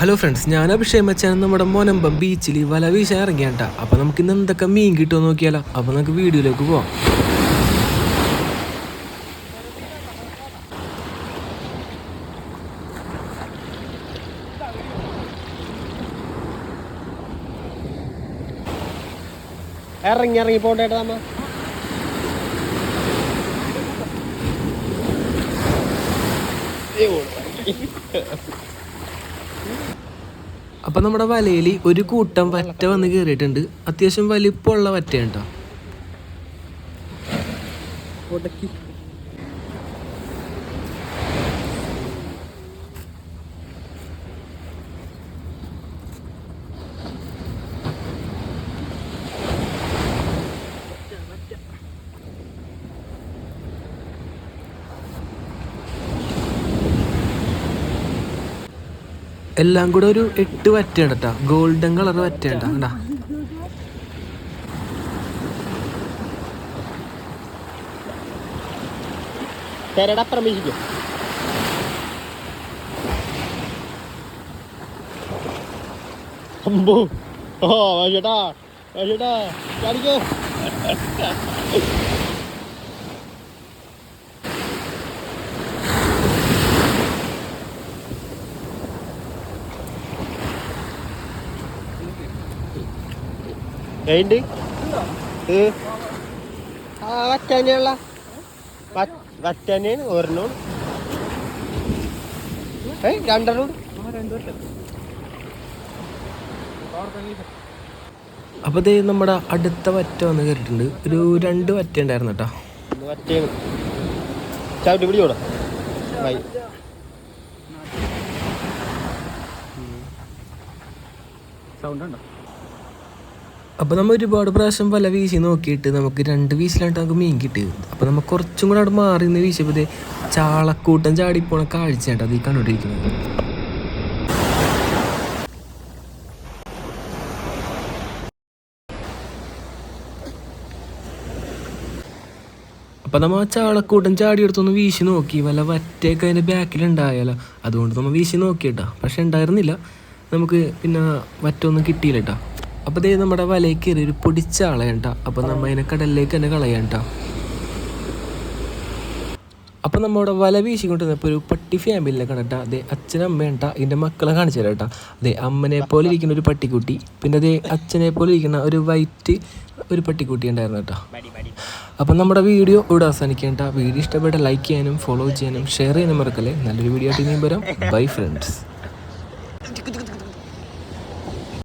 Hello friends, ഞാൻ അഭിഷേക് മച്ചാൻ നമ്മുടെ മോനമ്പം ബീച്ചിൽ വല വീശാൻ ഇറങ്ങിയാട്ടാ. അപ്പോൾ നമുക്ക് ഇന്ന് എന്തൊക്കെ മീൻ കിട്ടുമോ നോക്കിയാലോ. അപ്പോൾ നമുക്ക് വീഡിയോയിലേക്ക് പോവാം. ഇറങ്ങി പോണ്ടേട്ടാ നമ്മ. അപ്പോൾ നമ്മുടെ വലയിൽ ഒരു കൂട്ടം വറ്റ വന്ന് കയറിയിട്ടുണ്ട്. അത്യാവശ്യം വലിപ്പമുള്ള വറ്റയാണ് കേട്ടോ. എല്ലാം കൂടെ ഒരു 8 വറ്റയാണ് കേട്ടോ. ഗോൾഡൻ കളർ വറ്റയാണ് കേട്ടോ. പ്രവേശിക്കും. ചേട്ടാ ചേട്ടാ ചാടിക്കോ. വറ്റാനുള്ള വറ്റാനാണ് ഒരെണ്ണം രണ്ടെണ്ണം. അപ്പോൾ ദേ നമ്മുടെ അടുത്ത വറ്റ വന്ന് കയറിയിട്ടുണ്ട്. ഒരു 2 വറ്റ ഉണ്ടായിരുന്നു കേട്ടോ. വറ്റയാണ് ചവിട്ടി പിടിയോടാ. സൗണ്ട് ഉണ്ടോ? അപ്പോൾ നമ്മൾ ഒരുപാട് പ്രാവശ്യം വല വീശി നോക്കിയിട്ട് നമുക്ക് 2 വീശിലായിട്ട് നമുക്ക് മീൻ കിട്ടിയത്. അപ്പോൾ നമ്മൾ കുറച്ചും കൂടെ അവിടെ മാറി നിന്ന് വീശിയപ്പോൾ ചാളക്കൂട്ടം ചാടിപ്പോണ കാഴ്ചയായിട്ട് അത് ഈ കണ്ടുകൊണ്ടിരിക്കുന്നത്. അപ്പം നമ്മൾ ആ ചാളക്കൂട്ടം ചാടിയെടുത്തൊന്ന് വീശി നോക്കി. വല്ല വറ്റയൊക്കെ അതിൻ്റെ ബാക്കിലുണ്ടായാലോ, അതുകൊണ്ട് നമ്മൾ വീശി നോക്കിയിട്ടാ. പക്ഷെ ഉണ്ടായിരുന്നില്ല, നമുക്ക് പിന്നെ വറ്റൊന്നും കിട്ടിയില്ല കേട്ടോ. അപ്പോൾ ദേ നമ്മുടെ വലയിൽ കയറി ഒരു പൊടിച്ച ആളയാണ് കേട്ടോ. അപ്പോൾ നമ്മൾ അതിനെ കടലിലേക്ക് തന്നെ കളയാൻ കേട്ടോ. അപ്പം നമ്മുടെ വല വീശിക്കൊണ്ടിരുന്നപ്പോൾ ഒരു പട്ടി ഫാമിലിനെ കണ്ടിട്ടാ. അതേ അച്ഛനമ്മയാണ് കേട്ടോ. ഇതിൻ്റെ മക്കളെ കാണിച്ചു തരാം കേട്ടോ. അതേ അമ്മനെ പോലെ ഇരിക്കുന്ന ഒരു പട്ടിക്കുട്ടി, പിന്നെ അതേ അച്ഛനെ പോലെ ഇരിക്കുന്ന ഒരു വൈറ്റ് ഒരു പട്ടിക്കുട്ടി ഉണ്ടായിരുന്നു കേട്ടോ. അപ്പം നമ്മുടെ വീഡിയോ ഇവിടെ അവസാനിക്കാൻ കേട്ടോ. വീഡിയോ ഇഷ്ടപ്പെട്ട ലൈക്ക് ചെയ്യാനും ഫോളോ ചെയ്യാനും ഷെയർ ചെയ്യാനും മറക്കല്ലേ. നല്ലൊരു വീഡിയോ ആയിട്ട് ഇനിയും വരാം. Bye friends.